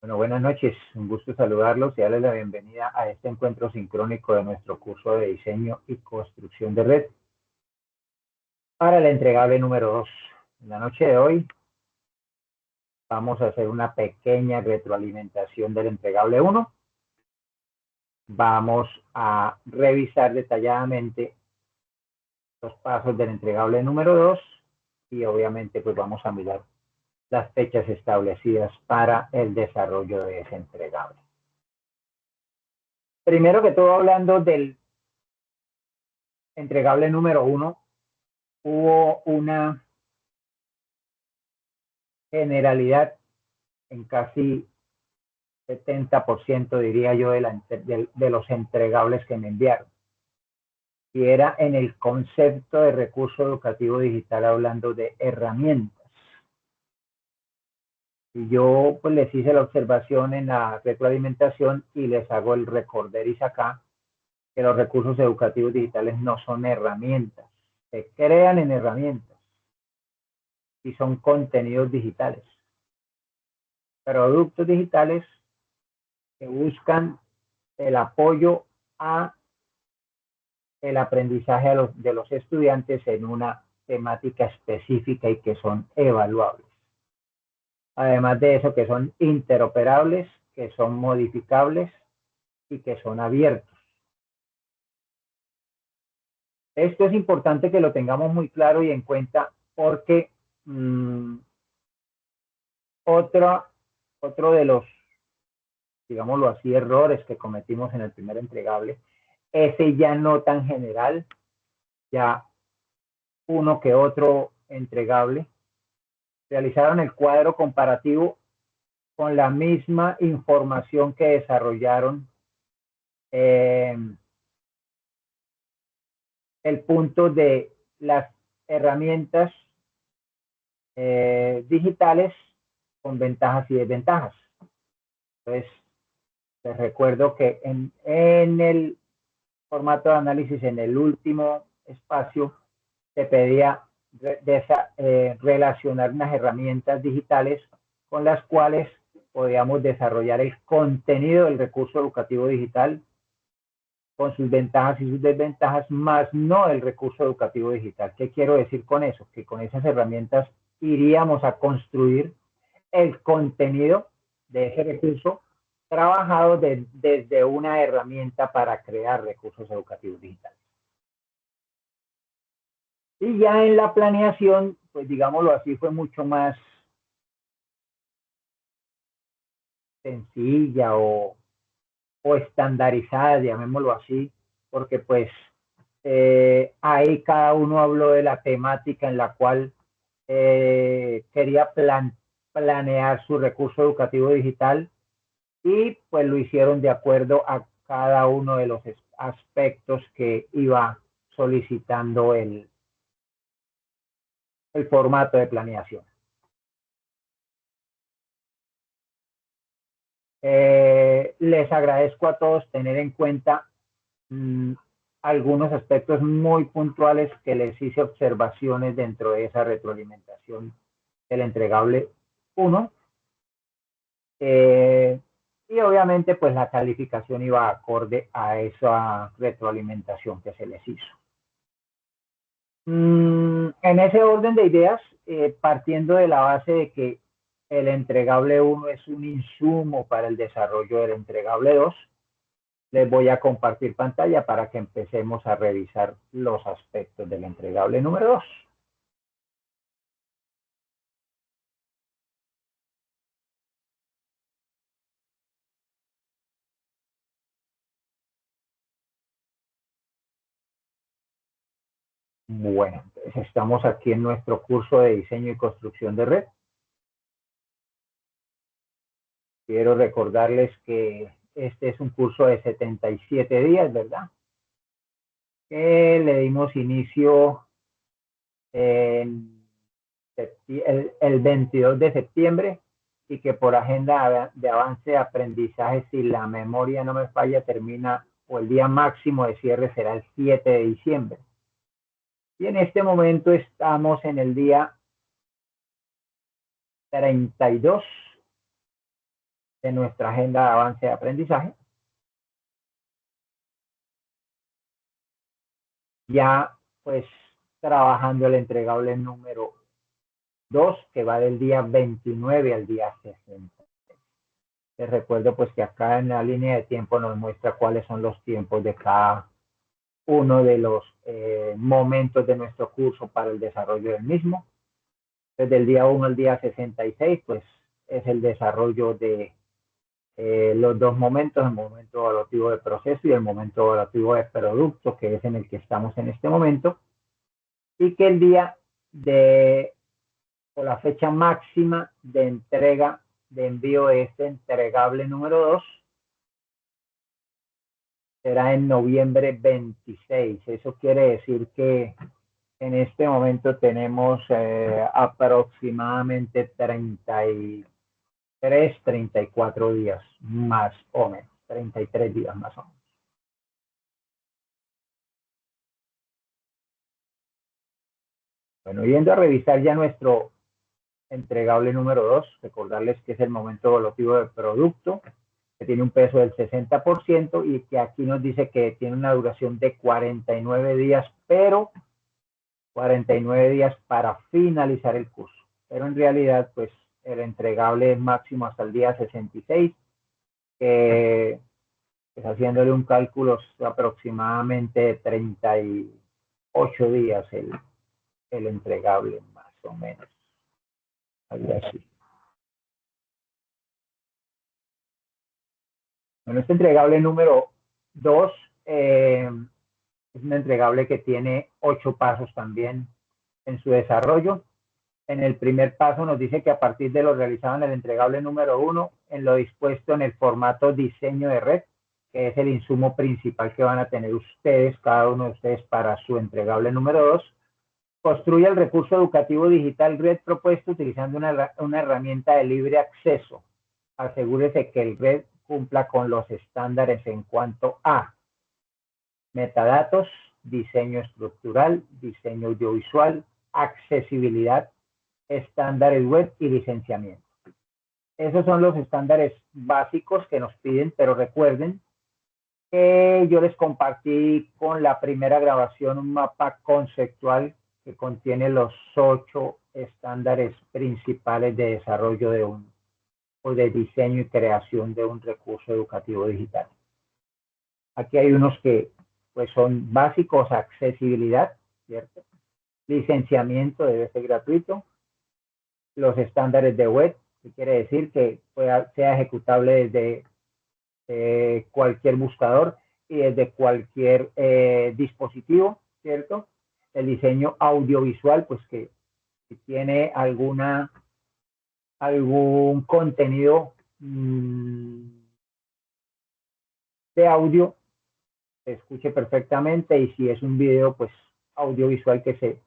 Bueno, buenas noches. Un gusto saludarlos y darles la bienvenida a este encuentro sincrónico de nuestro curso de diseño y construcción de red para el entregable número 2. En la noche de hoy vamos a hacer una pequeña retroalimentación del entregable 1. Vamos a revisar detalladamente los pasos del entregable número 2 y obviamente pues vamos a mirar las fechas establecidas para el desarrollo de ese entregable. Primero que todo, hablando del entregable número 1, hubo una generalidad en casi 70%, diría yo, de los entregables que me enviaron. Y era en el concepto de recurso educativo digital, hablando de herramientas. Y yo pues les hice la observación en la retroalimentación y les hago el recorderis acá, que los recursos educativos digitales no son herramientas, se crean en herramientas y son contenidos digitales, productos digitales que buscan el apoyo a el aprendizaje de los estudiantes en una temática específica y que son evaluables. Además de eso, que son interoperables, que son modificables y que son abiertos. Esto es importante que lo tengamos muy claro y en cuenta porque otro de los, digámoslo así, errores que cometimos en el primer entregable, ese ya no tan general, ya uno que otro entregable, realizaron el cuadro comparativo con la misma información que desarrollaron el punto de las herramientas digitales con ventajas y desventajas. Entonces, les recuerdo que en el formato de análisis, en el último espacio, se pedía relacionar unas herramientas digitales con las cuales podíamos desarrollar el contenido del recurso educativo digital con sus ventajas y sus desventajas, más no el recurso educativo digital. ¿Qué quiero decir con eso? Que con esas herramientas iríamos a construir el contenido de ese recurso trabajado desde una herramienta para crear recursos educativos digitales. Y ya en la planeación, pues digámoslo así, fue mucho más sencilla o estandarizada, llamémoslo así, porque pues ahí cada uno habló de la temática en la cual quería planear su recurso educativo digital y pues lo hicieron de acuerdo a cada uno de los aspectos que iba solicitando el formato de planeación. Les agradezco a todos tener en cuenta algunos aspectos muy puntuales que les hice observaciones dentro de esa retroalimentación del entregable 1. Y obviamente pues la calificación iba acorde a esa retroalimentación que se les hizo. En ese orden de ideas, partiendo de la base de que el entregable 1 es un insumo para el desarrollo del entregable 2, les voy a compartir pantalla para que empecemos a revisar los aspectos del entregable número 2. Bueno, entonces estamos aquí en nuestro curso de diseño y construcción de red. Quiero recordarles que este es un curso de 77 días, ¿verdad? Que le dimos inicio en el 22 de septiembre y que por agenda de avance de aprendizaje, si la memoria no me falla, termina o el día máximo de cierre será el 7 de diciembre. Y en este momento estamos en el día 32 de nuestra agenda de avance de aprendizaje. Ya pues trabajando el entregable número 2, que va del día 29 al día 60. Les recuerdo pues que acá en la línea de tiempo nos muestra cuáles son los tiempos de cada uno de los momentos de nuestro curso para el desarrollo del mismo. Desde el día 1 al día 66, pues es el desarrollo de los dos momentos, el momento evaluativo de proceso y el momento evaluativo de producto, que es en el que estamos en este momento, y que el día de, o la fecha máxima de entrega, de envío de este entregable número 2, será en noviembre 26. Eso quiere decir que en este momento tenemos aproximadamente 34 días más o menos, 33 días más o menos. Bueno, yendo a revisar ya nuestro entregable número 2, recordarles que es el momento evaluativo del producto, que tiene un peso del 60% y que aquí nos dice que tiene una duración de 49 días, pero 49 días para finalizar el curso. Pero en realidad, pues el entregable es máximo hasta el día 66, que pues, haciéndole un cálculo aproximadamente 38 días el entregable, más o menos. Algo así. Bueno, este entregable número 2 es un entregable que tiene 8 pasos también en su desarrollo. En el primer paso nos dice que a partir de lo realizado en el entregable número 1, en lo dispuesto en el formato diseño de red, que es el insumo principal que van a tener ustedes, cada uno de ustedes, para su entregable número 2, construye el recurso educativo digital red propuesto utilizando una herramienta de libre acceso. Asegúrese que el red cumpla con los estándares en cuanto a metadatos, diseño estructural, diseño audiovisual, accesibilidad, estándares web y licenciamiento. Esos son los estándares básicos que nos piden, pero recuerden que yo les compartí con la primera grabación un mapa conceptual que contiene los 8 estándares principales de desarrollo de o de diseño y creación de un recurso educativo digital. Aquí hay unos que pues son básicos: accesibilidad, ¿cierto? Licenciamiento debe ser gratuito. Los estándares de web, que quiere decir que sea ejecutable desde cualquier buscador y desde cualquier dispositivo, ¿cierto? El diseño audiovisual, pues que si tiene algún contenido de audio, se escuche perfectamente, y si es un video, pues audiovisual, que se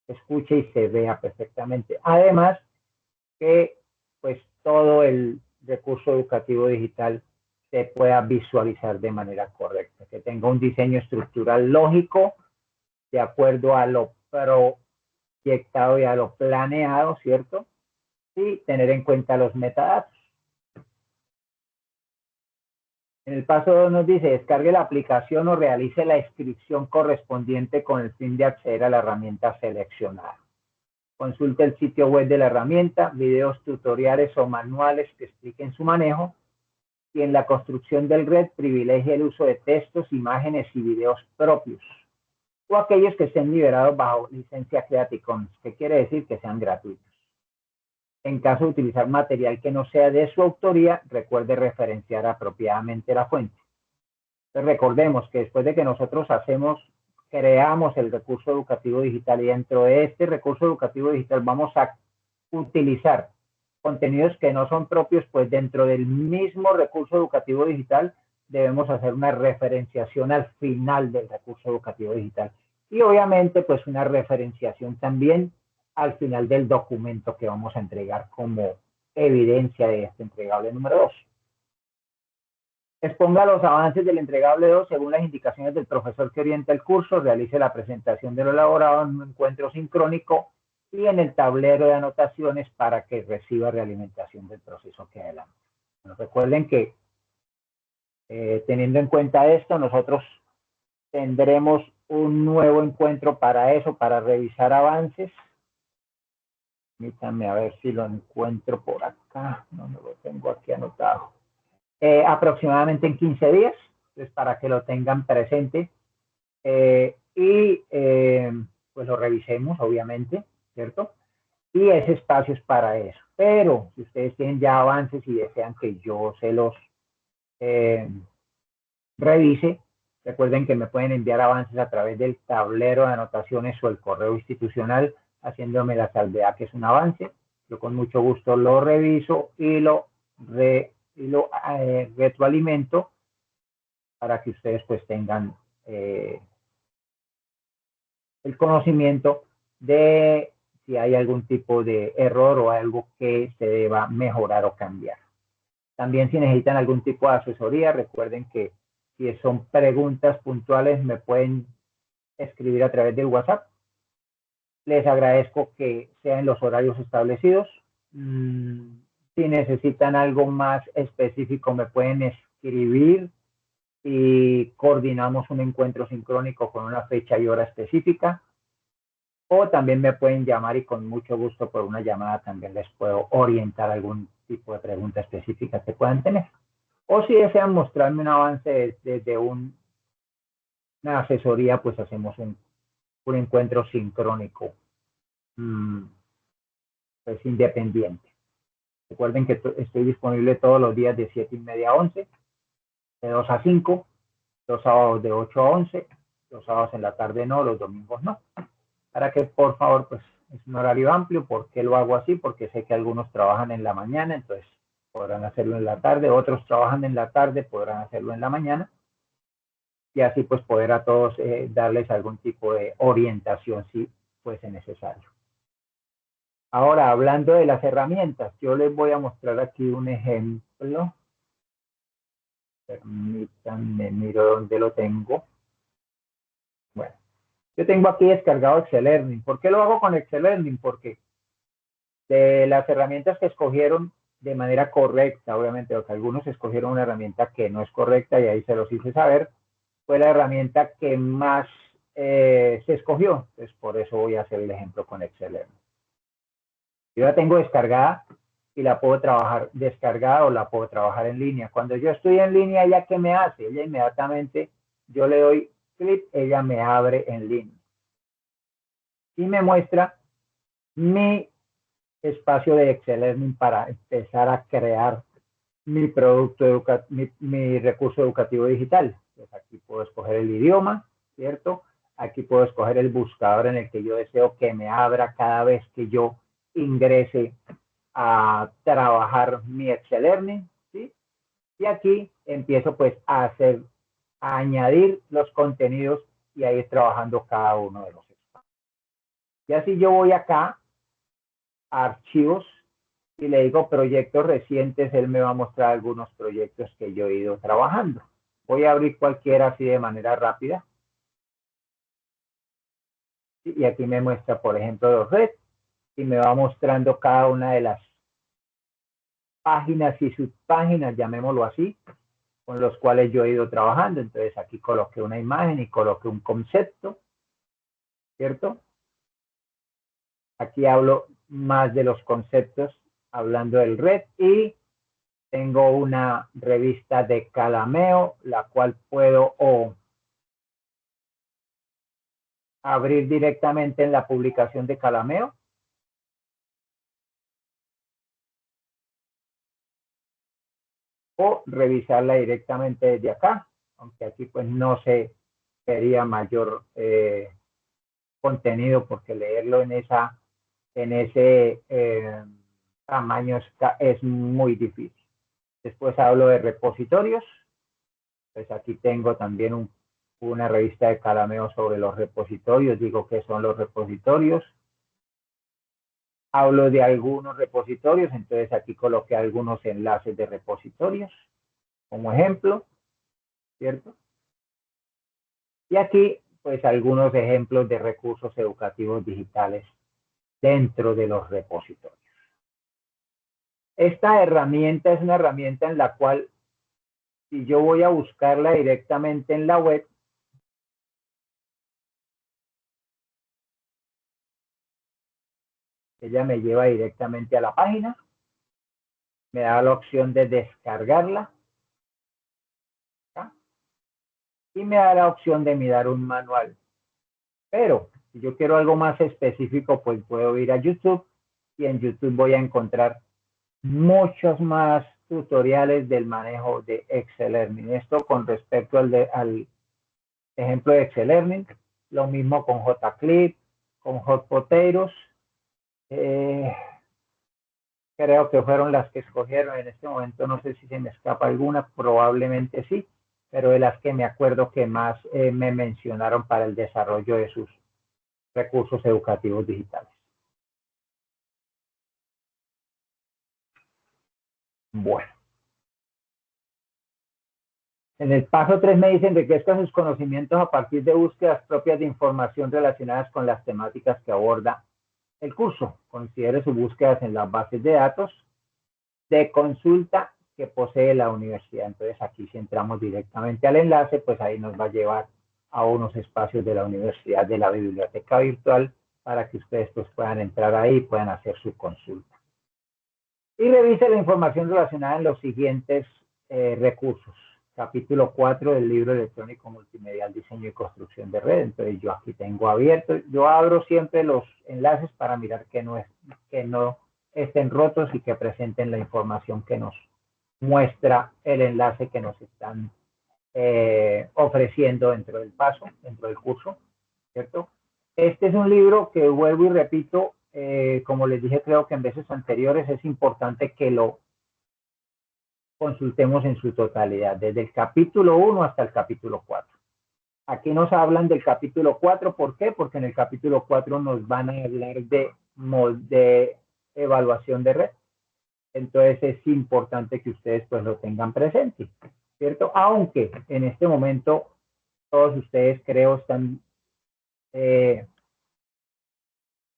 escuche y se vea perfectamente. Además, que pues todo el recurso educativo digital se pueda visualizar de manera correcta, que tenga un diseño estructural lógico de acuerdo a lo proyectado y a lo planeado, ¿cierto? Y tener en cuenta los metadatos. En el paso 2 nos dice: descargue la aplicación o realice la inscripción correspondiente con el fin de acceder a la herramienta seleccionada. Consulte el sitio web de la herramienta, videos tutoriales o manuales que expliquen su manejo, y en la construcción del red privilegie el uso de textos, imágenes y videos propios, o aquellos que estén liberados bajo licencia Creative Commons, que quiere decir que sean gratuitos. En caso de utilizar material que no sea de su autoría, recuerde referenciar apropiadamente la fuente. Entonces, recordemos que después de que nosotros creamos el recurso educativo digital, y dentro de este recurso educativo digital vamos a utilizar contenidos que no son propios, pues dentro del mismo recurso educativo digital debemos hacer una referenciación al final del recurso educativo digital. Y obviamente pues una referenciación también al final del documento que vamos a entregar como evidencia de este entregable número 2. Exponga los avances del entregable 2 según las indicaciones del profesor que orienta el curso, realice la presentación de lo elaborado en un encuentro sincrónico y en el tablero de anotaciones para que reciba realimentación del proceso que adelante. Recuerden que teniendo en cuenta esto, nosotros tendremos un nuevo encuentro para eso, para revisar avances. Permítanme a ver si lo encuentro por acá. No lo tengo aquí anotado. Aproximadamente en 15 días, pues para que lo tengan presente. Pues lo revisemos, obviamente, ¿cierto? Y ese espacio es para eso. Pero si ustedes tienen ya avances y desean que yo se los revise, recuerden que me pueden enviar avances a través del tablero de anotaciones o el correo institucional, haciéndome la salvedad que es un avance. Yo con mucho gusto lo reviso y lo retroalimento para que ustedes pues tengan el conocimiento de si hay algún tipo de error o algo que se deba mejorar o cambiar. También si necesitan algún tipo de asesoría, recuerden que si son preguntas puntuales me pueden escribir a través del WhatsApp. Les agradezco que sean los horarios establecidos. Si necesitan algo más específico me pueden escribir y coordinamos un encuentro sincrónico con una fecha y hora específica. O también me pueden llamar y con mucho gusto por una llamada también les puedo orientar algún tipo de pregunta específica que puedan tener. O si desean mostrarme un avance desde una asesoría, pues hacemos un encuentro sincrónico, pues independiente. Recuerden que estoy disponible todos los días de 7:30 a 11, de 2 a 5, los sábados de 8 a 11, los sábados en la tarde no, los domingos no. Para que por favor, pues es un horario amplio. ¿Por qué lo hago así? Porque sé que algunos trabajan en la mañana, entonces podrán hacerlo en la tarde, otros trabajan en la tarde, podrán hacerlo en la mañana, y así pues poder a todos darles algún tipo de orientación si fuese necesario. Ahora, hablando de las herramientas, yo les voy a mostrar aquí un ejemplo. Permítanme, miro dónde lo tengo. Bueno, yo tengo aquí descargado Excel Learning. ¿Por qué lo hago con Excel Learning? Porque de las herramientas que escogieron de manera correcta, obviamente, porque algunos escogieron una herramienta que no es correcta y ahí se los hice saber, fue la herramienta que más se escogió. Entonces, por eso voy a hacer el ejemplo con Excel Learning. Yo la tengo descargada y la puedo trabajar descargada o la puedo trabajar en línea. Cuando yo estoy en línea, ¿ella qué me hace? Ella inmediatamente, yo le doy clic, ella me abre en línea. Y me muestra mi espacio de Excel Learning para empezar a crear mi producto educativo, mi recurso educativo digital. Pues aquí puedo escoger el idioma, ¿cierto? Aquí puedo escoger el buscador en el que yo deseo que me abra cada vez que yo ingrese a trabajar mi Excel Learning, ¿sí? Y aquí empiezo pues a añadir los contenidos y a ir trabajando cada uno de los espacios. Y así yo voy acá a archivos y le digo proyectos recientes, él me va a mostrar algunos proyectos que yo he ido trabajando. Voy a abrir cualquiera así de manera rápida. Y aquí me muestra, por ejemplo, los red y me va mostrando cada una de las páginas y subpáginas, llamémoslo así, con los cuales yo he ido trabajando. Entonces aquí coloqué una imagen y coloqué un concepto, ¿cierto? Aquí hablo más de los conceptos, hablando del red, y tengo una revista de Calameo, la cual puedo abrir directamente en la publicación de Calameo. O revisarla directamente desde acá, aunque aquí pues no se vería mayor contenido porque leerlo en ese tamaño es muy difícil. Después hablo de repositorios, pues aquí tengo también una revista de Calameo sobre los repositorios, digo qué son los repositorios. Hablo de algunos repositorios, entonces aquí coloqué algunos enlaces de repositorios como ejemplo, ¿cierto? Y aquí, pues, algunos ejemplos de recursos educativos digitales dentro de los repositorios. Esta herramienta es una herramienta en la cual, si yo voy a buscarla directamente en la web, ella me lleva directamente a la página, me da la opción de descargarla, ¿sí? Y me da la opción de mirar un manual. Pero si yo quiero algo más específico, pues puedo ir a YouTube y en YouTube voy a encontrar muchos más tutoriales del manejo de Excel Learning. Esto con respecto al ejemplo de Excel Learning, lo mismo con JClip, con Hot Potatoes. Creo que fueron las que escogieron en este momento, no sé si se me escapa alguna, probablemente sí, pero de las que me acuerdo que más me mencionaron para el desarrollo de sus recursos educativos digitales. Bueno. En el paso 3 me dicen enriquezca sus conocimientos a partir de búsquedas propias de información relacionadas con las temáticas que aborda el curso. Considere sus búsquedas en las bases de datos de consulta que posee la universidad. Entonces aquí si entramos directamente al enlace, pues ahí nos va a llevar a unos espacios de la universidad, de la biblioteca virtual, para que ustedes pues puedan entrar ahí y puedan hacer su consulta. Y revise la información relacionada en los siguientes recursos. Capítulo 4 del libro electrónico multimedial Diseño y Construcción de Red. Entonces yo aquí tengo abierto, yo abro siempre los enlaces para mirar que no estén rotos y que presenten la información que nos muestra el enlace que nos están ofreciendo dentro del paso, dentro del curso, ¿cierto? Este es un libro que vuelvo y repito, como les dije creo que en veces anteriores, es importante que lo consultemos en su totalidad, desde el capítulo 1 hasta el capítulo 4. Aquí nos hablan del capítulo 4, ¿por qué? Porque en el capítulo 4 nos van a hablar de evaluación de red. Entonces es importante que ustedes pues lo tengan presente, ¿cierto? Aunque en este momento todos ustedes creo están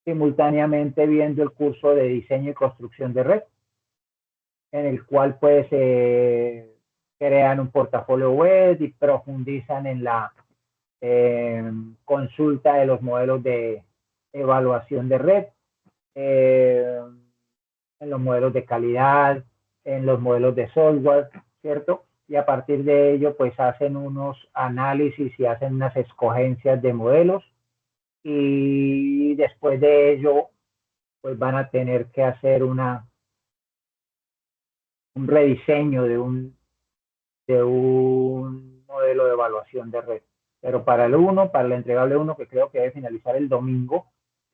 simultáneamente viendo el curso de diseño y construcción de red, en el cual pues crean un portafolio web y profundizan en la consulta de los modelos de evaluación de red, en los modelos de calidad, en los modelos de software, ¿cierto? Y a partir de ello, pues hacen unos análisis y hacen unas escogencias de modelos y después de ello, pues van a tener que hacer un rediseño de un modelo de evaluación de red. Pero para el entregable 1, que creo que debe finalizar el domingo,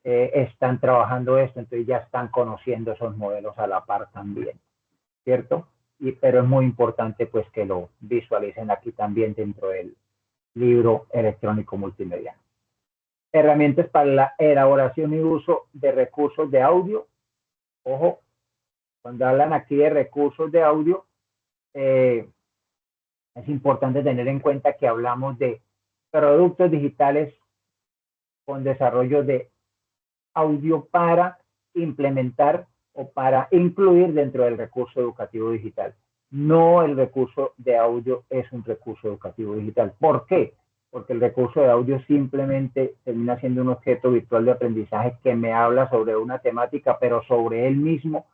están trabajando esto, entonces ya están conociendo esos modelos a la par también, ¿cierto? Pero es muy importante pues que lo visualicen aquí también dentro del libro electrónico multimedia. Herramientas para la elaboración y uso de recursos de audio. Ojo, cuando hablan aquí de recursos de audio, es importante tener en cuenta que hablamos de productos digitales con desarrollo de audio para implementar o para incluir dentro del recurso educativo digital. No el recurso de audio es un recurso educativo digital. ¿Por qué? Porque el recurso de audio simplemente termina siendo un objeto virtual de aprendizaje que me habla sobre una temática, pero sobre él mismo,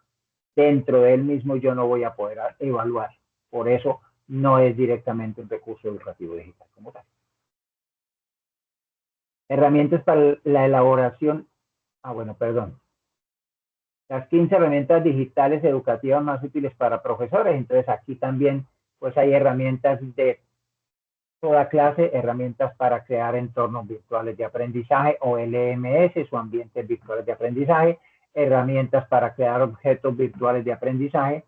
dentro de él mismo yo no voy a poder evaluar. Por eso no es directamente un recurso educativo digital como tal. Herramientas para la elaboración. Las 15 herramientas digitales educativas más útiles para profesores. Entonces aquí también pues hay herramientas de toda clase, herramientas para crear entornos virtuales de aprendizaje o LMS o ambientes virtuales de aprendizaje, herramientas para crear objetos virtuales de aprendizaje,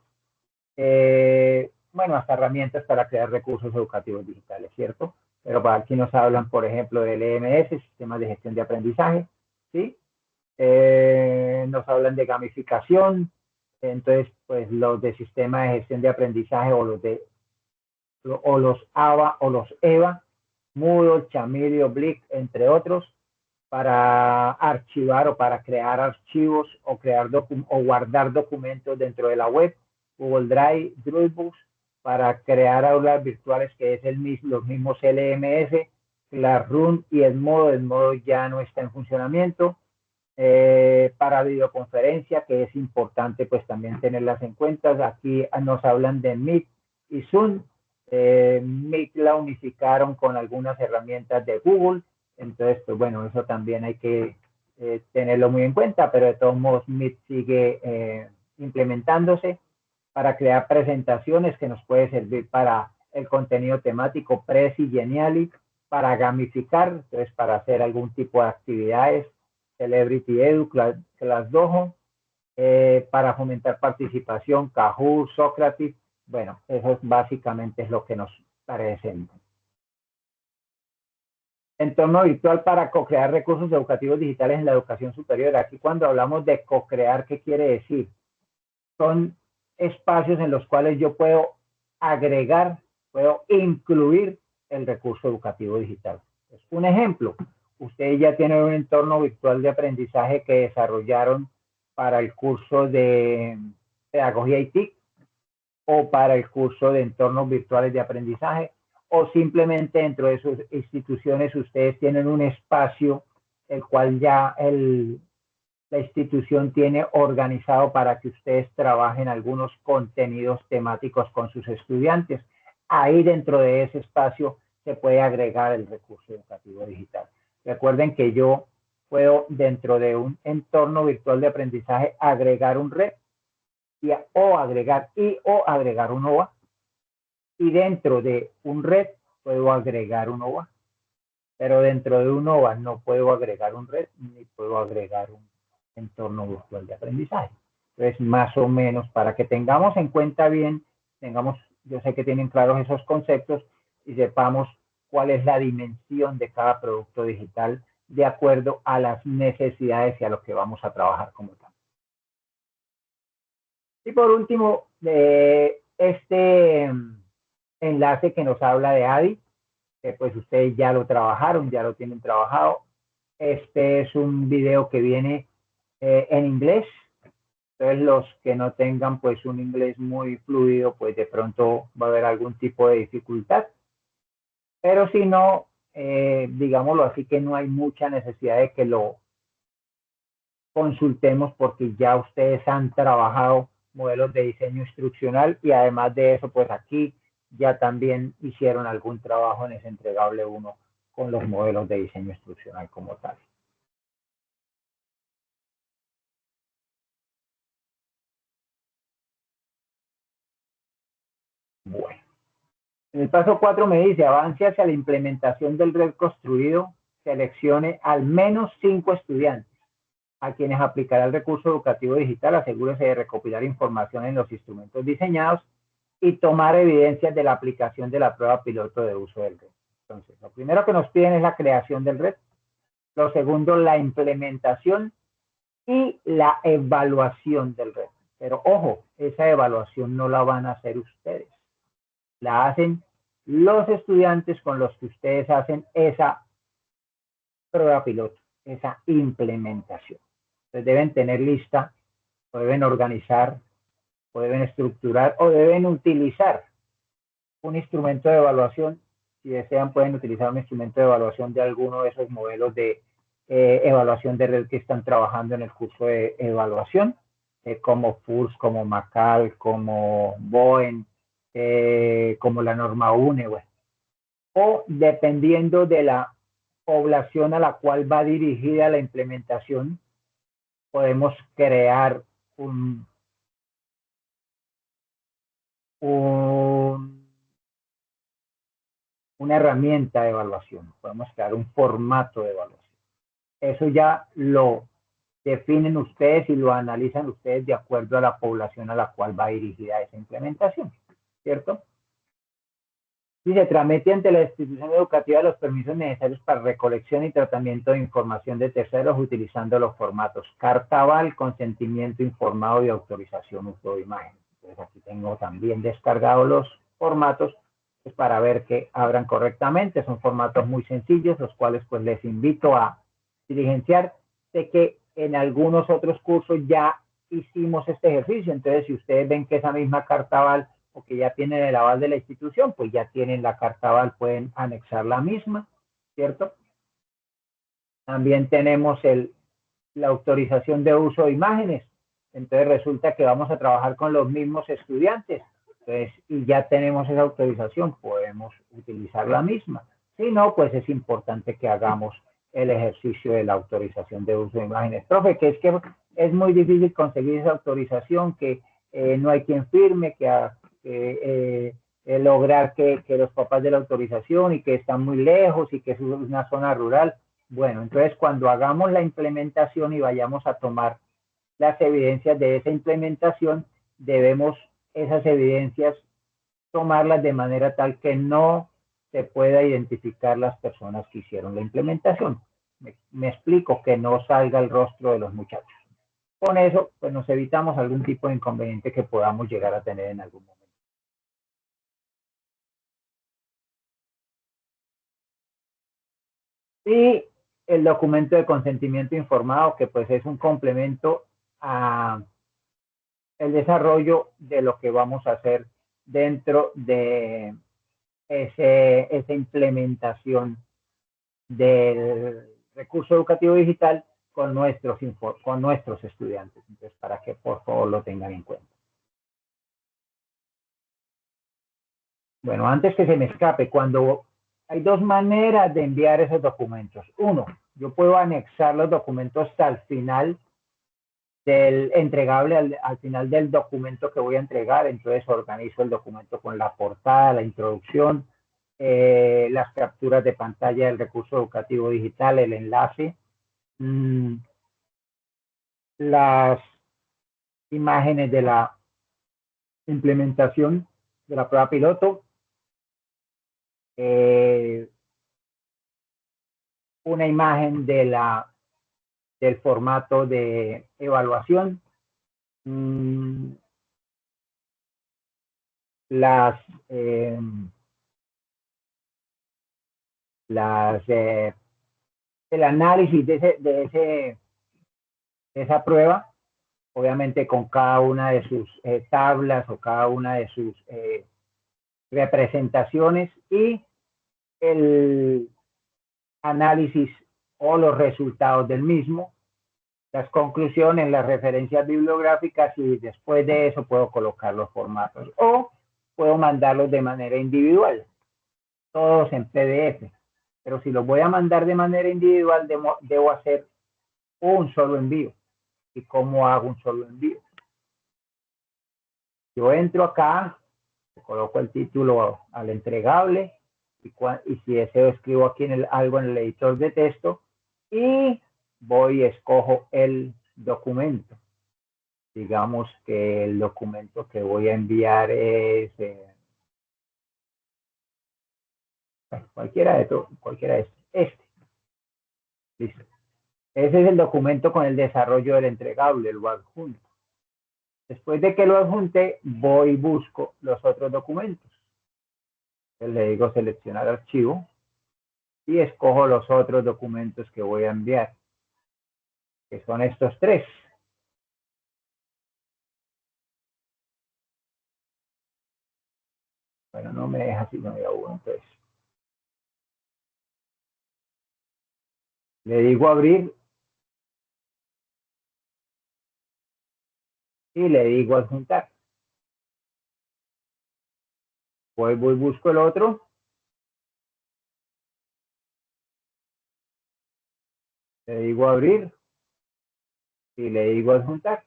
hasta herramientas para crear recursos educativos digitales, ¿cierto? Pero para aquí nos hablan, por ejemplo, de LMS, sistemas de gestión de aprendizaje, ¿sí? Nos hablan de gamificación, entonces, pues los de sistema de gestión de aprendizaje o los ABA o los EVA, Moodle, Chameleon, Blick, entre otros. para archivar o para crear archivos o guardar documentos dentro de la web, Google Drive, Dropbox, para crear aulas virtuales, que es los mismos LMS, Classroom y Edmodo ya no está en funcionamiento. Para videoconferencia, que es importante pues también tenerlas en cuenta. Aquí nos hablan de Meet y Zoom. Meet la unificaron con algunas herramientas de Google, entonces pues bueno, eso también hay que tenerlo muy en cuenta, pero de todos modos Meet sigue implementándose para crear presentaciones, que nos puede servir para el contenido temático, Prezi, Geniali, para gamificar, entonces para hacer algún tipo de actividades, Celebrity Edu, ClassDojo, para fomentar participación, Kahoot, Socrates. Bueno, eso básicamente es lo que nos presenta. Entorno virtual para co-crear recursos educativos digitales en la educación superior. Aquí cuando hablamos de co-crear, ¿qué quiere decir? Son espacios en los cuales yo puedo agregar, puedo incluir el recurso educativo digital. Es un ejemplo. Ustedes ya tienen un entorno virtual de aprendizaje que desarrollaron para el curso de pedagogía y TIC o para el curso de entornos virtuales de aprendizaje, o simplemente dentro de sus instituciones ustedes tienen un espacio el cual ya la institución tiene organizado para que ustedes trabajen algunos contenidos temáticos con sus estudiantes. Ahí dentro de ese espacio se puede agregar el recurso educativo digital. Recuerden que yo puedo dentro de un entorno virtual de aprendizaje agregar un red o agregar un OVA, y dentro de un red puedo agregar un OVA, pero dentro de un OVA no puedo agregar un red ni puedo agregar un entorno virtual de aprendizaje. Entonces, más o menos, para que tengamos en cuenta bien, yo sé que tienen claros esos conceptos y sepamos cuál es la dimensión de cada producto digital de acuerdo a las necesidades y a lo que vamos a trabajar como tal. Y por último, este enlace que nos habla de ADI, que pues ustedes ya lo trabajaron, ya lo tienen trabajado. Este es un video que viene en inglés. Entonces los que no tengan pues un inglés muy fluido, pues de pronto va a haber algún tipo de dificultad. Pero si no, digámoslo así, que no hay mucha necesidad de que lo consultemos porque ya ustedes han trabajado modelos de diseño instruccional y además de eso, pues aquí ya también hicieron algún trabajo en ese entregable 1 con los modelos de diseño instruccional como tal. Bueno, en el paso 4 me dice, avance hacia la implementación del red construido, seleccione al menos 5 estudiantes a quienes aplicará el recurso educativo digital, asegúrese de recopilar información en los instrumentos diseñados y tomar evidencias de la aplicación de la prueba piloto de uso del red. Entonces, lo primero que nos piden es la creación del red, lo segundo, la implementación y la evaluación del red. Pero ojo, esa evaluación no la van a hacer ustedes, la hacen los estudiantes con los que ustedes hacen esa prueba piloto, esa implementación. Entonces deben tener lista, o deben organizar, o deben estructurar, o deben utilizar un instrumento de evaluación. Si desean, pueden utilizar un instrumento de evaluación de alguno de esos modelos de evaluación de red que están trabajando en el curso de evaluación, como FURS, como MACAL, como BOEN, como la norma UNE, bueno. O dependiendo de la población a la cual va dirigida la implementación, podemos crear una herramienta de evaluación, podemos crear un formato de evaluación. Eso ya lo definen ustedes y lo analizan ustedes de acuerdo a la población a la cual va dirigida esa implementación, ¿cierto? Y se tramite ante la institución educativa los permisos necesarios para recolección y tratamiento de información de terceros utilizando los formatos carta aval, consentimiento informado y autorización uso de imagen. Entonces aquí tengo también descargados los formatos pues, para ver que abran correctamente. Son formatos muy sencillos, los cuales pues les invito a diligenciar. Sé que en algunos otros cursos ya hicimos este ejercicio, entonces si ustedes ven que esa misma carta aval o que ya tienen el aval de la institución, pues ya tienen la carta aval, pueden anexar la misma, ¿cierto? También tenemos la autorización de uso de imágenes, entonces resulta que vamos a trabajar con los mismos estudiantes, entonces, y ya tenemos esa autorización, podemos utilizar la misma. Si no, pues es importante que hagamos el ejercicio de la autorización de uso de imágenes. Profe, que es muy difícil conseguir esa autorización, que no hay quien firme, lograr que los papás de la autorización y que están muy lejos y que es una zona rural. Bueno, entonces cuando hagamos la implementación y vayamos a tomar las evidencias de esa implementación, debemos esas evidencias tomarlas de manera tal que no se pueda identificar las personas que hicieron la implementación. Me explico, que no salga el rostro de los muchachos. Con eso, pues nos evitamos algún tipo de inconveniente que podamos llegar a tener en algún momento. Y el documento de consentimiento informado, que pues es un complemento a el desarrollo de lo que vamos a hacer dentro de esa implementación del recurso educativo digital con nuestros estudiantes. Entonces, para que por favor lo tengan en cuenta. Bueno, antes que se me escape, hay dos maneras de enviar esos documentos. Uno, yo puedo anexar los documentos hasta el final del entregable, al final del documento que voy a entregar. Entonces organizo el documento con la portada, la introducción, las capturas de pantalla del recurso educativo digital, el enlace, las imágenes de la implementación de la prueba piloto, una imagen del formato de evaluación, el análisis de esa prueba, obviamente con cada una de sus tablas o cada una de sus representaciones, y el análisis o los resultados del mismo, las conclusiones, las referencias bibliográficas, y después de eso puedo colocar los formatos o puedo mandarlos de manera individual, todos en PDF. Pero si los voy a mandar de manera individual, debo hacer un solo envío. ¿Y cómo hago un solo envío? Yo entro acá, coloco el título al entregable, y si deseo escribo aquí algo en el editor de texto, y voy y escojo el documento. Digamos que el documento que voy a enviar es cualquiera de este. Listo. Ese es el documento con el desarrollo del entregable, lo adjunto. Después de que lo adjunte, voy y busco los otros documentos. Entonces le digo seleccionar archivo y escojo los otros documentos que voy a enviar, que son estos tres. Bueno, no me deja si no me da uno, entonces. Le digo abrir y le digo adjuntar. Voy, busco el otro. Le digo abrir y le digo adjuntar.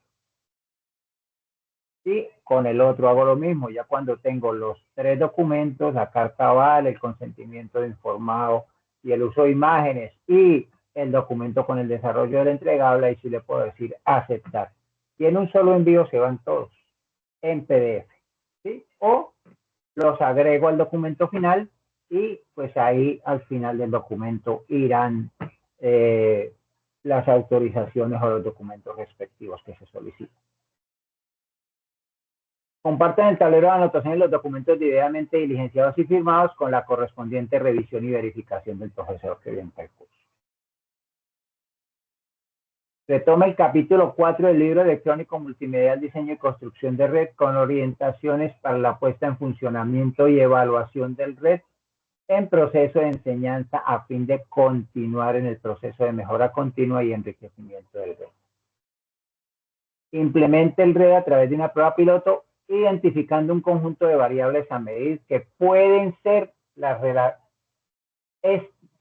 Y con el otro hago lo mismo. Ya cuando tengo los tres documentos, la carta aval, el consentimiento informado y el uso de imágenes y el documento con el desarrollo del entregable, ahí sí le puedo decir aceptar. Y en un solo envío se van todos en PDF. ¿Sí? O los agrego al documento final y pues ahí al final del documento irán las autorizaciones o los documentos respectivos que se solicitan. Comparten el tablero de anotación y los documentos debidamente diligenciados y firmados con la correspondiente revisión y verificación del profesor que orienta el curso. Retoma el capítulo 4 del libro electrónico multimedial Diseño y Construcción de Red con orientaciones para la puesta en funcionamiento y evaluación del red en proceso de enseñanza a fin de continuar en el proceso de mejora continua y enriquecimiento del red. Implemente el red a través de una prueba piloto, identificando un conjunto de variables a medir que pueden ser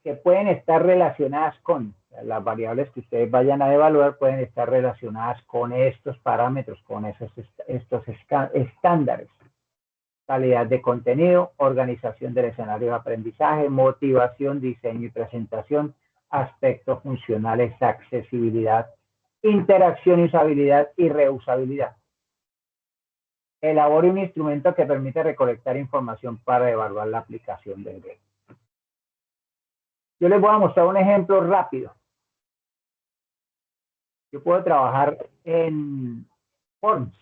que pueden estar relacionadas con las variables que ustedes vayan a evaluar, pueden estar relacionadas con estos parámetros, con estos estándares. Calidad de contenido, organización del escenario de aprendizaje, motivación, diseño y presentación, aspectos funcionales, accesibilidad, interacción y usabilidad y reusabilidad. Elabore un instrumento que permite recolectar información para evaluar la aplicación del red. Yo les voy a mostrar un ejemplo rápido. Yo puedo trabajar en Forms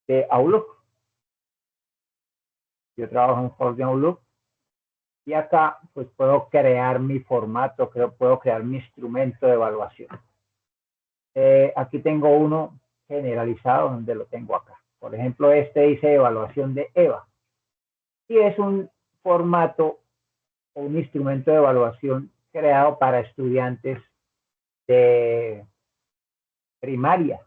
de Outlook. Yo trabajo en Forms de Outlook. Y acá pues puedo crear mi formato, puedo crear mi instrumento de evaluación. Aquí tengo uno generalizado donde lo tengo acá. Por ejemplo, este dice evaluación de EVA. Y es un formato o un instrumento de evaluación creado para estudiantes de primaria,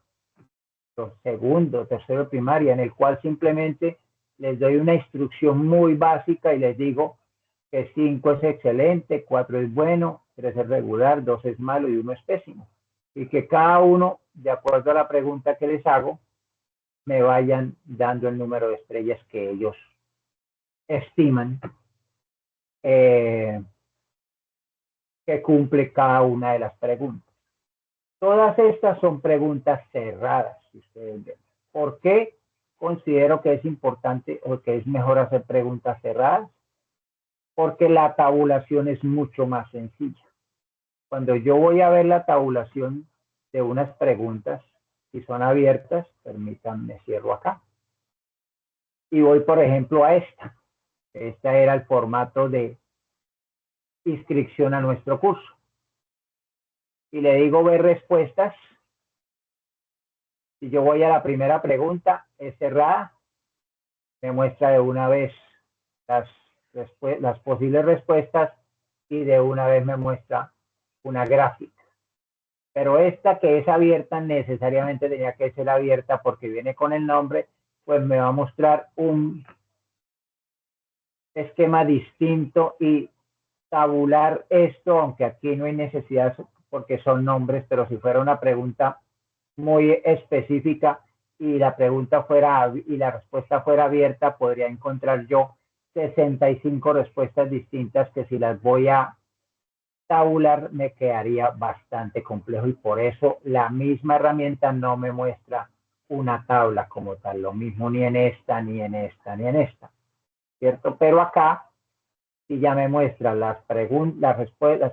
segundo, tercero de primaria, en el cual simplemente les doy una instrucción muy básica y les digo que 5 es excelente, 4 es bueno, 3 es regular, 2 es malo y 1 es pésimo. Y que cada uno, de acuerdo a la pregunta que les hago, me vayan dando el número de estrellas que ellos estiman que cumple cada una de las preguntas. Todas estas son preguntas cerradas, si ustedes ven. ¿Por qué considero que es importante o que es mejor hacer preguntas cerradas? Porque la tabulación es mucho más sencilla. Cuando yo voy a ver la tabulación de unas preguntas, si son abiertas, permítanme, cierro acá. Y voy, por ejemplo, a esta. Esta era el formato de inscripción a nuestro curso. Y le digo ver respuestas. Si yo voy a la primera pregunta, es cerrada, me muestra de una vez las posibles respuestas y de una vez me muestra una gráfica. Pero esta que es abierta necesariamente tenía que ser abierta porque viene con el nombre, pues me va a mostrar un esquema distinto y tabular esto, aunque aquí no hay necesidad porque son nombres, pero si fuera una pregunta muy específica y la respuesta fuera abierta, podría encontrar yo 65 respuestas distintas que si las voy a tabular me quedaría bastante complejo y por eso la misma herramienta no me muestra una tabla como tal, lo mismo ni en esta, ni en esta, ni en esta, ¿cierto? Pero acá sí ya me muestra las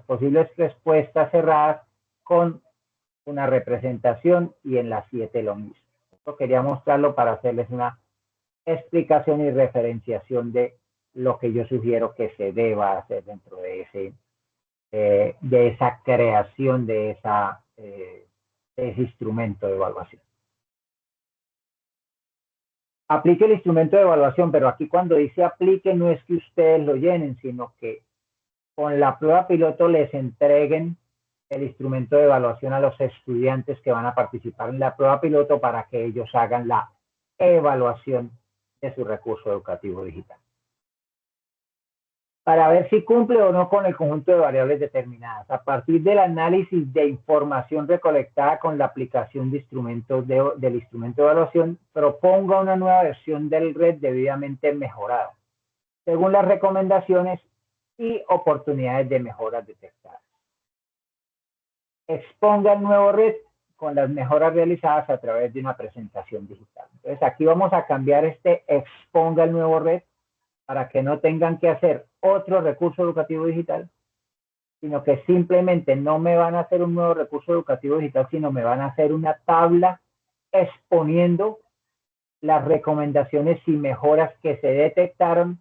posibles respuestas cerradas con una representación y en las 7 lo mismo. Esto quería mostrarlo para hacerles una explicación y referenciación de lo que yo sugiero que se deba hacer dentro de esa creación de ese instrumento de evaluación. Aplique el instrumento de evaluación, pero aquí cuando dice aplique no es que ustedes lo llenen, sino que con la prueba piloto les entreguen el instrumento de evaluación a los estudiantes que van a participar en la prueba piloto para que ellos hagan la evaluación de su recurso educativo digital. Para ver si cumple o no con el conjunto de variables determinadas. A partir del análisis de información recolectada con la aplicación de instrumentos del instrumento de evaluación, proponga una nueva versión del red debidamente mejorada, según las recomendaciones y oportunidades de mejoras detectadas. Exponga el nuevo red con las mejoras realizadas a través de una presentación digital. Entonces aquí vamos a cambiar exponga el nuevo red para que no tengan que hacer otro recurso educativo digital, sino que simplemente no me van a hacer un nuevo recurso educativo digital, sino me van a hacer una tabla exponiendo las recomendaciones y mejoras que se detectaron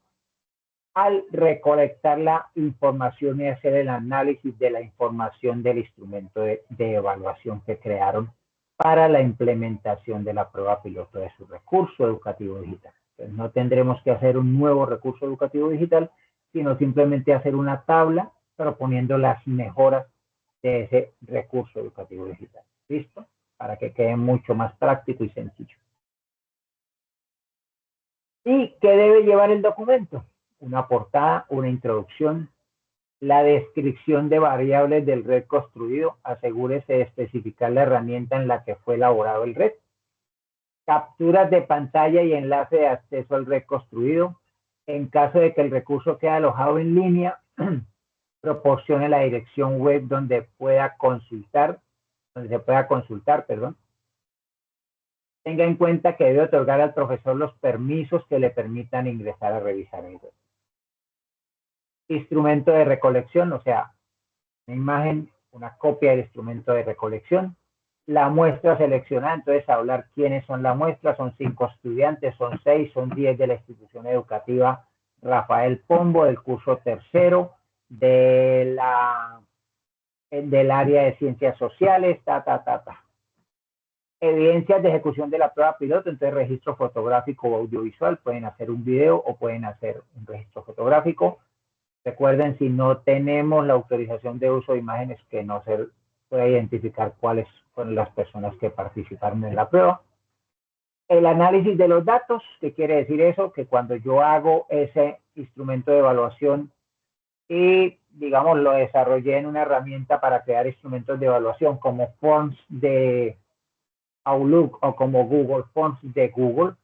al recolectar la información y hacer el análisis de la información del instrumento de evaluación que crearon para la implementación de la prueba piloto de su recurso educativo digital. Entonces, no tendremos que hacer un nuevo recurso educativo digital, sino simplemente hacer una tabla proponiendo las mejoras de ese recurso educativo digital. ¿Listo? Para que quede mucho más práctico y sencillo. ¿Y qué debe llevar el documento? Una portada, una introducción, la descripción de variables del red construido. Asegúrese de especificar la herramienta en la que fue elaborado el red. Capturas de pantalla y enlace de acceso al red construido. En caso de que el recurso quede alojado en línea, proporcione la dirección web donde se pueda consultar, Tenga en cuenta que debe otorgar al profesor los permisos que le permitan ingresar a revisar el web. Instrumento de recolección, o sea, una imagen, una copia del instrumento de recolección. La muestra seleccionada, entonces hablar quiénes son la muestra, son 5 estudiantes, son 6, son 10 de la institución educativa Rafael Pombo, del curso tercero, del área de ciencias sociales, Evidencias de ejecución de la prueba piloto, entonces registro fotográfico o audiovisual, pueden hacer un video o pueden hacer un registro fotográfico. Recuerden, si no tenemos la autorización de uso de imágenes, que no se puede identificar cuáles son las personas que participaron en la prueba. El análisis de los datos, ¿qué quiere decir eso? Que cuando yo hago ese instrumento de evaluación y, digamos, lo desarrollé en una herramienta para crear instrumentos de evaluación como Forms de Outlook o como Google Forms de Google,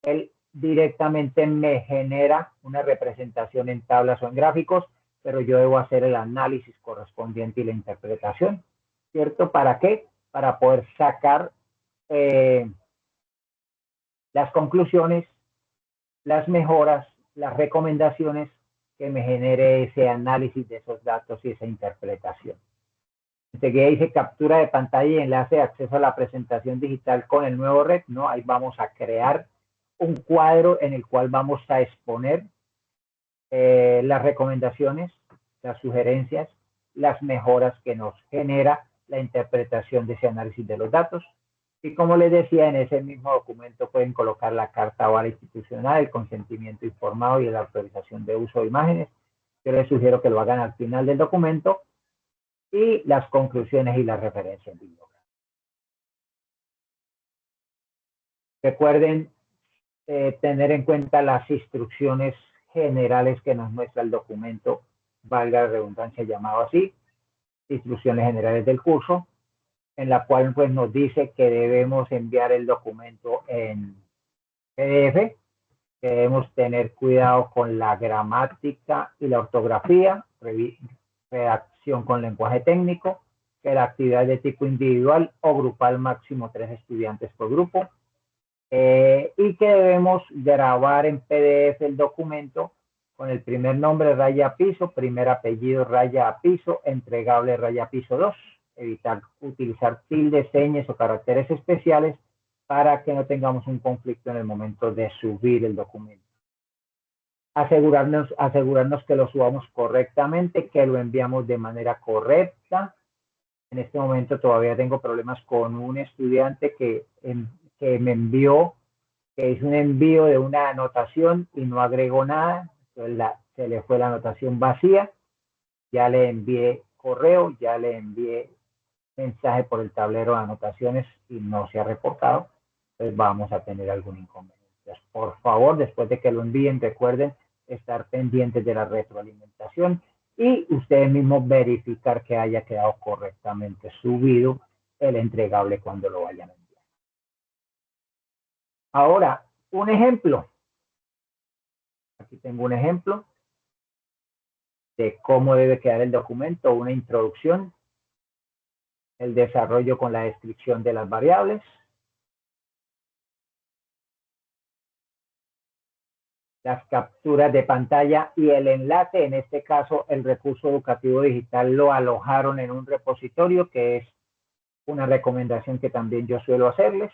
él directamente me genera una representación en tablas o en gráficos, pero yo debo hacer el análisis correspondiente y la interpretación, ¿cierto? ¿Para qué? Para poder sacar las conclusiones, las mejoras, las recomendaciones que me genere ese análisis de esos datos y esa interpretación. Enseguida dice captura de pantalla y enlace de acceso a la presentación digital con el nuevo red, ¿no? Ahí vamos a crear un cuadro en el cual vamos a exponer las recomendaciones, las sugerencias, las mejoras que nos genera la interpretación de ese análisis de los datos. Y como les decía, en ese mismo documento pueden colocar la carta aval institucional, el consentimiento informado y la autorización de uso de imágenes. Yo les sugiero que lo hagan al final del documento, y las conclusiones y las referencias bibliográficas. Recuerden tener en cuenta las instrucciones generales que nos muestra el documento, valga la redundancia llamado así, instrucciones generales del curso, en la cual pues nos dice que debemos enviar el documento en PDF, que debemos tener cuidado con la gramática y la ortografía, redacción con lenguaje técnico, que la actividad de tipo individual o grupal máximo 3 estudiantes por grupo, y que debemos grabar en PDF el documento con el primer nombre raya piso, primer apellido raya piso, entregable raya piso 2, evitar utilizar tildes, señas o caracteres especiales para que no tengamos un conflicto en el momento de subir el documento. Asegurarnos que lo subamos correctamente, que lo enviamos de manera correcta. En este momento todavía tengo problemas con un estudiante que me envió, que hizo un envío de una anotación y no agregó nada. Entonces se le fue la anotación vacía. Ya le envié correo, ya le envié mensaje por el tablero de anotaciones y no se ha reportado. Entonces vamos a tener algún inconveniente. Entonces, por favor, después de que lo envíen, recuerden estar pendientes de la retroalimentación y ustedes mismos verificar que haya quedado correctamente subido el entregable cuando lo vayan a enviar. Ahora, un ejemplo. Aquí tengo un ejemplo de cómo debe quedar el documento, una introducción, el desarrollo con la descripción de las variables, las capturas de pantalla y el enlace. En este caso, el recurso educativo digital lo alojaron en un repositorio, que es una recomendación que también yo suelo hacerles.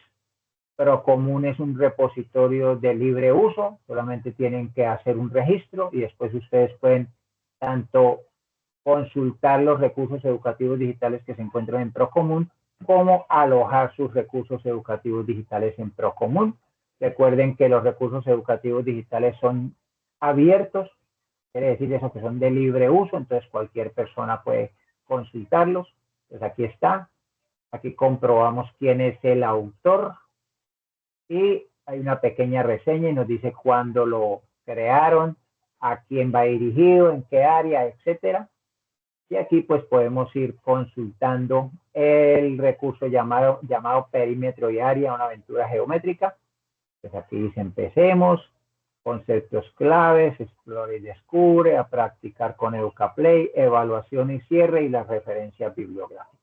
Procomún es un repositorio de libre uso, solamente tienen que hacer un registro y después ustedes pueden tanto consultar los recursos educativos digitales que se encuentran en Procomún, como alojar sus recursos educativos digitales en Procomún. Recuerden que los recursos educativos digitales son abiertos, quiere decir eso que son de libre uso, entonces cualquier persona puede consultarlos. Entonces aquí está, aquí comprobamos quién es el autor y hay una pequeña reseña y nos dice cuándo lo crearon, a quién va dirigido, en qué área, etcétera. Y aquí pues podemos ir consultando el recurso llamado perímetro y área, una aventura geométrica. Pues aquí dice empecemos, conceptos claves, explora y descubre, a practicar con Educaplay, evaluación y cierre y las referencias bibliográficas.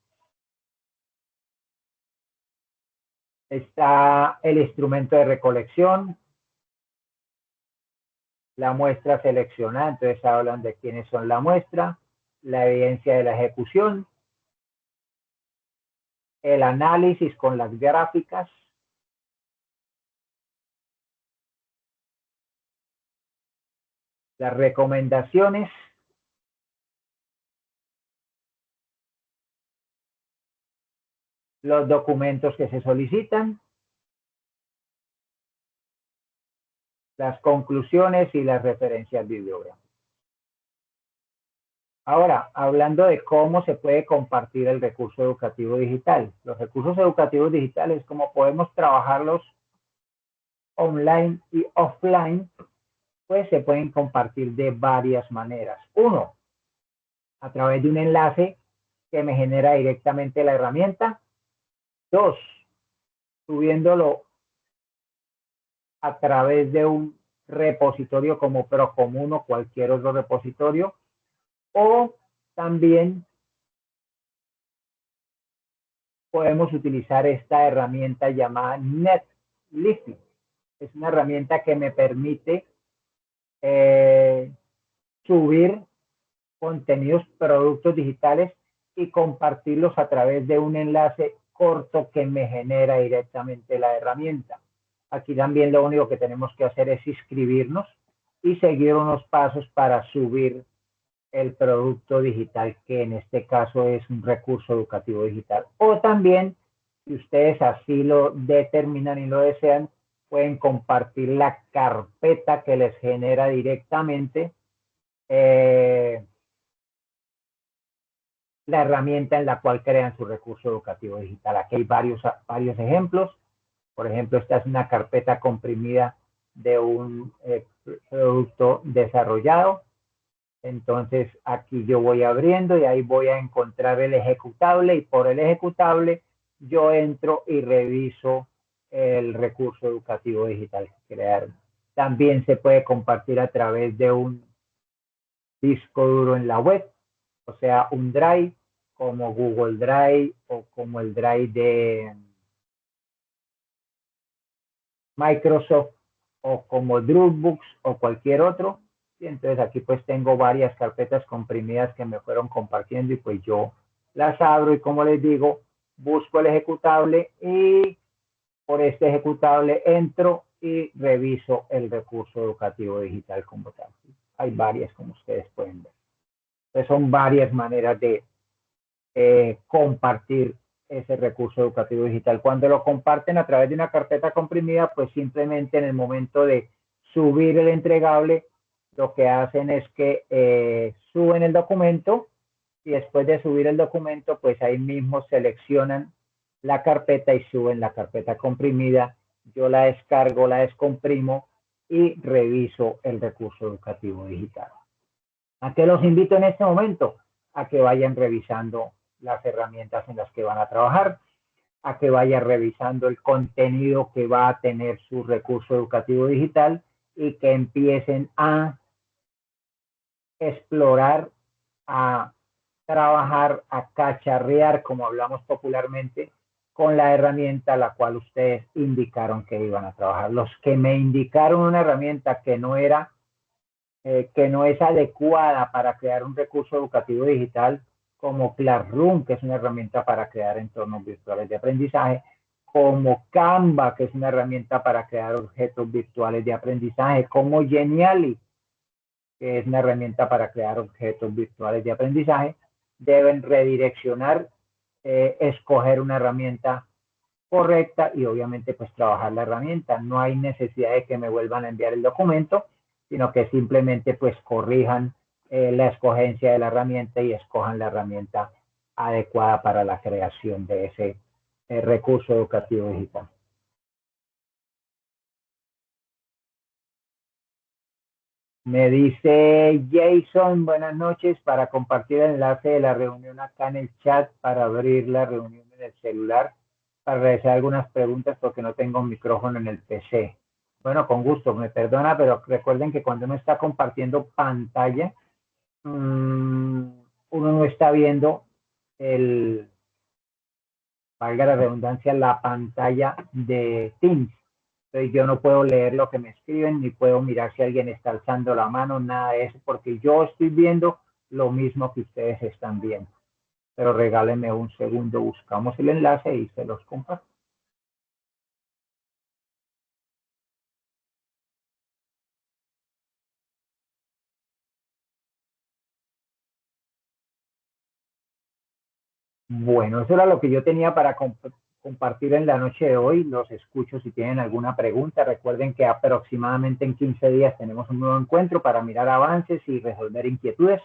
Está el instrumento de recolección, la muestra seleccionada, entonces hablan de quiénes son la muestra, la evidencia de la ejecución, el análisis con las gráficas, las recomendaciones, los documentos que se solicitan, las conclusiones y las referencias bibliográficas. Ahora, hablando de cómo se puede compartir el recurso educativo digital. Los recursos educativos digitales, cómo podemos trabajarlos online y offline, pues se pueden compartir de varias maneras. Uno, a través de un enlace que me genera directamente la herramienta. Dos, subiéndolo a través de un repositorio como Procomún o cualquier otro repositorio. O también podemos utilizar esta herramienta llamada NetLify. Es una herramienta que me permite subir contenidos, productos digitales y compartirlos a través de un enlace corto que me genera directamente la herramienta. Aquí también lo único que tenemos que hacer es inscribirnos y seguir unos pasos para subir el producto digital, que en este caso es un recurso educativo digital. O también, si ustedes así lo determinan y lo desean, pueden compartir la carpeta que les genera directamente la herramienta en la cual crean su recurso educativo digital. Aquí hay varios ejemplos. Por ejemplo, esta es una carpeta comprimida de un producto desarrollado. Entonces, aquí yo voy abriendo y ahí voy a encontrar el ejecutable, y por el ejecutable yo entro y reviso el recurso educativo digital que crearon. También se puede compartir a través de un disco duro en la web, o sea, un Drive como Google Drive o como el Drive de Microsoft o como Dropbox o cualquier otro. Y entonces aquí pues tengo varias carpetas comprimidas que me fueron compartiendo y pues yo las abro y, como les digo, busco el ejecutable y por este ejecutable entro y reviso el recurso educativo digital como tal. Hay varias, como ustedes pueden ver. Entonces son varias maneras de compartir ese recurso educativo digital. Cuando lo comparten a través de una carpeta comprimida, pues simplemente en el momento de subir el entregable, lo que hacen es que suben el documento y después de subir el documento, pues ahí mismo seleccionan la carpeta y suben la carpeta comprimida. Yo la descargo, la descomprimo y reviso el recurso educativo digital. ¿A qué los invito en este momento? A que vayan revisando las herramientas en las que van a trabajar, a que vayan revisando el contenido que va a tener su recurso educativo digital y que empiecen a explorar, a trabajar, a cacharrear, como hablamos popularmente, con la herramienta a la cual ustedes indicaron que iban a trabajar. Los que me indicaron una herramienta que no es adecuada para crear un recurso educativo digital, como Classroom, que es una herramienta para crear entornos virtuales de aprendizaje, como Canva, que es una herramienta para crear objetos virtuales de aprendizaje, como Genially, que es una herramienta para crear objetos virtuales de aprendizaje, deben redireccionar, escoger una herramienta correcta y obviamente pues trabajar la herramienta. No hay necesidad de que me vuelvan a enviar el documento, sino que simplemente pues corrijan la escogencia de la herramienta y escojan la herramienta adecuada para la creación de ese recurso educativo digital. Me dice Jason, buenas noches, para compartir el enlace de la reunión acá en el chat para abrir la reunión en el celular, para realizar algunas preguntas porque no tengo un micrófono en el PC. Bueno, con gusto, me perdona, pero recuerden que cuando uno está compartiendo pantalla, uno no está viendo valga la redundancia, la pantalla de Teams. Entonces yo no puedo leer lo que me escriben, ni puedo mirar si alguien está alzando la mano, nada de eso, porque yo estoy viendo lo mismo que ustedes están viendo. Pero regálenme un segundo, buscamos el enlace y se los comparto. Bueno, eso era lo que yo tenía para compartir en la noche de hoy. Los escucho si tienen alguna pregunta. Recuerden que aproximadamente en 15 días tenemos un nuevo encuentro para mirar avances y resolver inquietudes.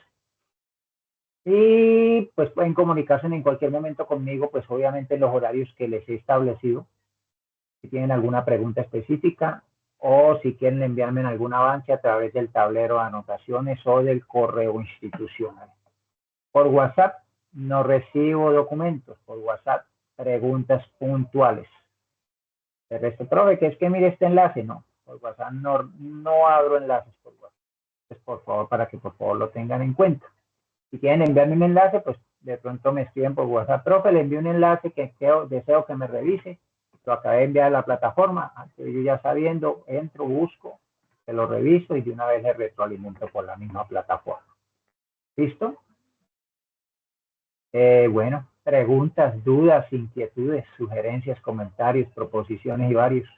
Y pues pueden comunicarse en cualquier momento conmigo, pues obviamente en los horarios que les he establecido. Si tienen alguna pregunta específica o si quieren enviarme algún avance a través del tablero de anotaciones o del correo institucional. Por WhatsApp no recibo documentos, por WhatsApp preguntas puntuales. De resto, profe, que es que mire este enlace, no, por WhatsApp no abro enlaces por WhatsApp. Pues por favor, para que por favor lo tengan en cuenta. Si quieren enviarme un enlace, pues de pronto me escriben por WhatsApp. Profe, le envío un enlace que deseo que me revise. Lo acabé de enviar a la plataforma. Antes yo ya sabiendo, entro, busco, se lo reviso y de una vez le retroalimento por la misma plataforma. ¿Listo? Bueno, preguntas, dudas, inquietudes, sugerencias, comentarios, proposiciones y varios.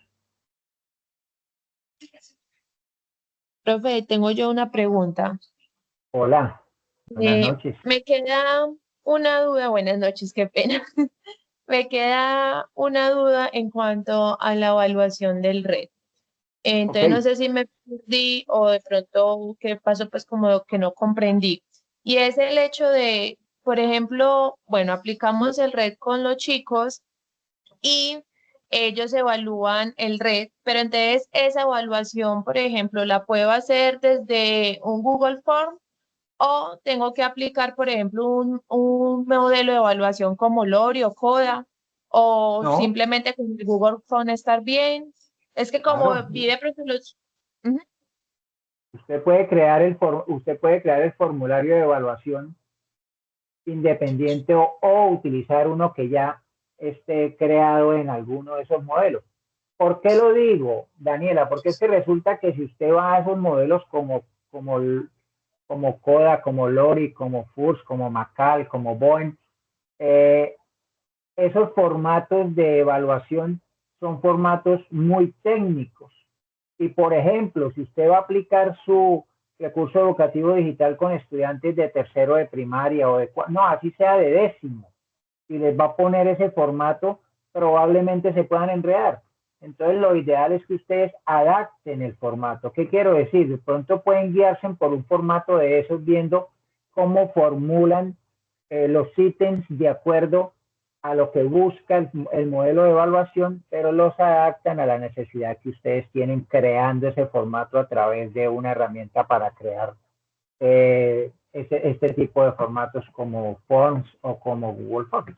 Profe, tengo yo una pregunta. Hola, buenas noches. Me queda una duda, buenas noches, qué pena. Me queda una duda en cuanto a la evaluación del red. Entonces no Ok, sé si me perdí o de pronto qué pasó, pues como que no comprendí. Y es el hecho de, por ejemplo, bueno, aplicamos el red con los chicos y ellos evalúan el red, pero entonces esa evaluación, por ejemplo, la puedo hacer desde un Google Form o tengo que aplicar, por ejemplo, un modelo de evaluación como Lori o Coda, o no, simplemente con el Google Phone estar bien. Es que como claro. vi de pronto los... Ujú. Usted puede crear el formulario de evaluación independiente o utilizar uno que ya esté creado en alguno de esos modelos. ¿Por qué lo digo, Daniela? Porque es que resulta que si usted va a esos modelos como Coda, como Lori, como FURS, como Macal, como Boeing, eh, esos formatos de evaluación son formatos muy técnicos. Y por ejemplo, si usted va a aplicar su recurso educativo digital con estudiantes de tercero de primaria o no, así sea de décimo, y les va a poner ese formato, probablemente se puedan enredar. Entonces, lo ideal es que ustedes adapten el formato. ¿Qué quiero decir? De pronto pueden guiarse por un formato de esos viendo cómo formulan los ítems de acuerdo a lo que busca el modelo de evaluación, pero los adaptan a la necesidad que ustedes tienen creando ese formato a través de una herramienta para crear este tipo de formatos como Forms o como Google Forms.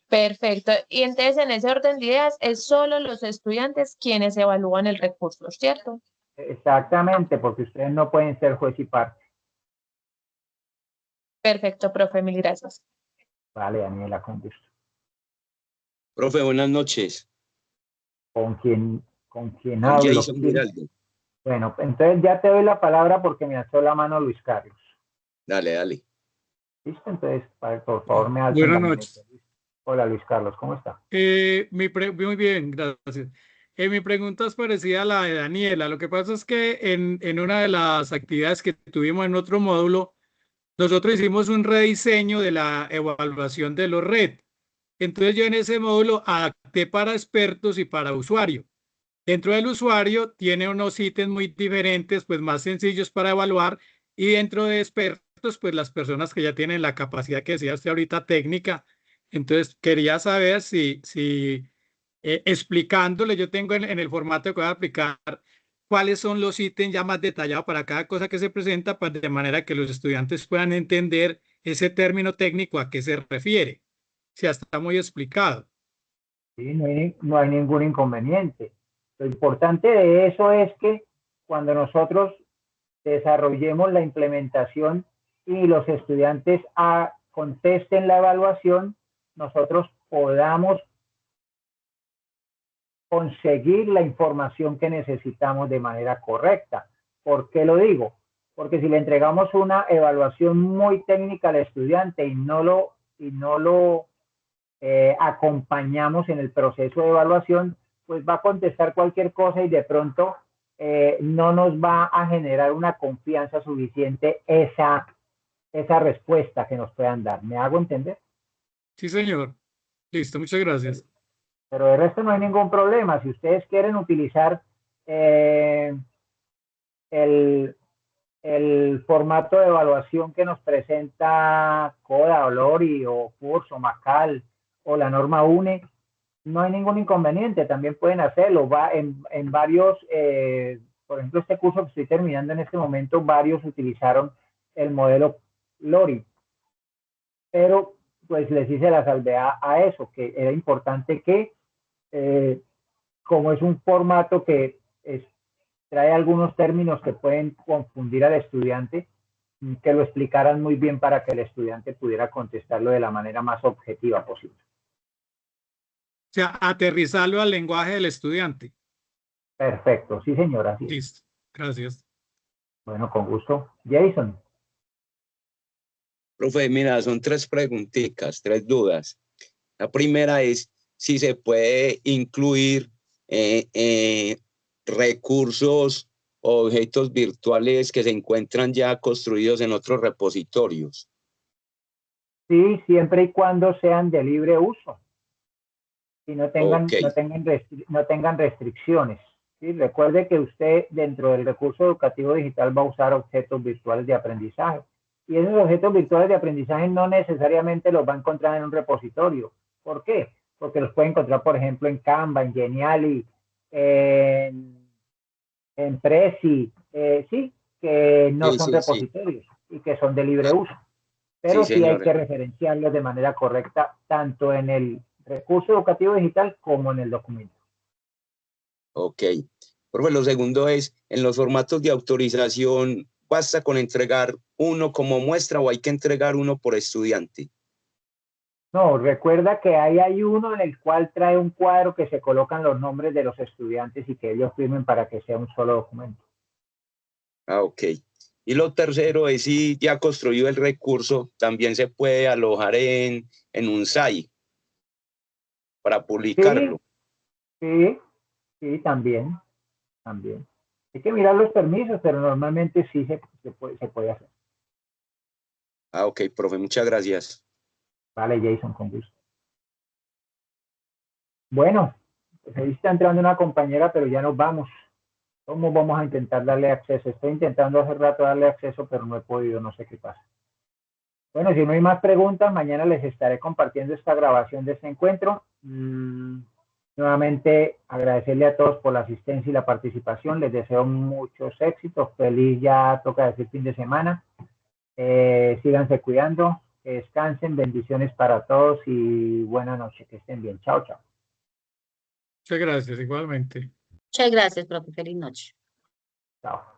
Perfecto. Y entonces en ese orden de ideas es solo los estudiantes quienes evalúan el recurso, ¿cierto? Exactamente, porque ustedes no pueden ser juez y parte. Perfecto, profe, mil gracias. Vale, Daniela, con gusto. Profe, buenas noches. ¿Con quién Con hablo? Jason Giraldo. Bueno, entonces ya te doy la palabra porque me alzó la mano Luis Carlos. Dale, dale. ¿Listo? Entonces, por favor, me alzan la Buenas mano. noches. Hola Luis Carlos, ¿cómo está? Muy bien, gracias. Mi pregunta es parecida a la de Daniela. Lo que pasa es que en una de las actividades que tuvimos en otro módulo, nosotros hicimos un rediseño de la evaluación de los RED. Entonces yo en ese módulo adapté para expertos y para usuario. Dentro del usuario tiene unos ítems muy diferentes, pues más sencillos para evaluar, y dentro de expertos, pues las personas que ya tienen la capacidad que decía usted ahorita técnica. Entonces quería saber si explicándole, yo tengo en el formato que voy a aplicar cuáles son los ítems ya más detallados para cada cosa que se presenta, pues, de manera que los estudiantes puedan entender ese término técnico a qué se refiere. Si está muy explicado. Sí, no hay ningún inconveniente. Lo importante de eso es que cuando nosotros desarrollemos la implementación y los estudiantes contesten la evaluación, nosotros podamos conseguir la información que necesitamos de manera correcta. ¿Por qué lo digo? Porque si le entregamos una evaluación muy técnica al estudiante y no lo acompañamos en el proceso de evaluación, pues va a contestar cualquier cosa y de pronto no nos va a generar una confianza suficiente esa respuesta que nos puedan dar. ¿Me hago entender? Sí, señor. Listo, muchas gracias. Pero de resto no hay ningún problema. Si ustedes quieren utilizar el formato de evaluación que nos presenta CODA o LORI o CURS o MACAL o la norma UNE, no hay ningún inconveniente, también pueden hacerlo. Va en varios, por ejemplo, este curso que estoy terminando en este momento, varios utilizaron el modelo LORI, pero pues les hice la salvedad a eso, que era importante que, como es un formato que trae algunos términos que pueden confundir al estudiante, que lo explicaran muy bien para que el estudiante pudiera contestarlo de la manera más objetiva posible. O sea, aterrizarlo al lenguaje del estudiante. Perfecto, sí señora. Sí. Listo, gracias. Bueno, con gusto. Jason. Profe, mira, son tres preguntitas, tres dudas. La primera es si se puede incluir recursos o objetos virtuales que se encuentran ya construidos en otros repositorios. Sí, siempre y cuando sean de libre uso y no tengan, Okay. no tengan restricciones. ¿Sí? Recuerde que usted dentro del recurso educativo digital va a usar objetos virtuales de aprendizaje. Y esos objetos virtuales de aprendizaje no necesariamente los va a encontrar en un repositorio. ¿Por qué? Porque los puede encontrar, por ejemplo, en Canva, en Geniali, en Prezi, sí, que no son repositorios y que son de libre uso. Pero sí hay que referenciarlos de manera correcta, tanto en el recurso educativo digital como en el documento. Ok. Profe, lo segundo es, en los formatos de autorización, ¿basta con entregar uno como muestra o hay que entregar uno por estudiante? No, recuerda que ahí hay uno en el cual trae un cuadro que se colocan los nombres de los estudiantes y que ellos firmen para que sea un solo documento. Ah, ok. Y lo tercero es, si ya construido el recurso, también se puede alojar en un site para publicarlo. Sí, también. Hay que mirar los permisos, pero normalmente sí se puede hacer. Ah, ok, profe, muchas gracias. Vale, Jason, con gusto. Bueno, pues ahí está entrando una compañera, pero ya nos vamos. ¿Cómo vamos a intentar darle acceso? Estoy intentando hace rato darle acceso, pero no he podido, no sé qué pasa. Bueno, si no hay más preguntas, mañana les estaré compartiendo esta grabación de este encuentro. Nuevamente agradecerle a todos por la asistencia y la participación. Les deseo muchos éxitos. Feliz, ya toca decir, fin de semana. Síganse cuidando, que descansen. Bendiciones para todos y buena noche. Que estén bien. Chao, chao. Muchas gracias, igualmente. Muchas gracias, profe. Feliz noche. Chao.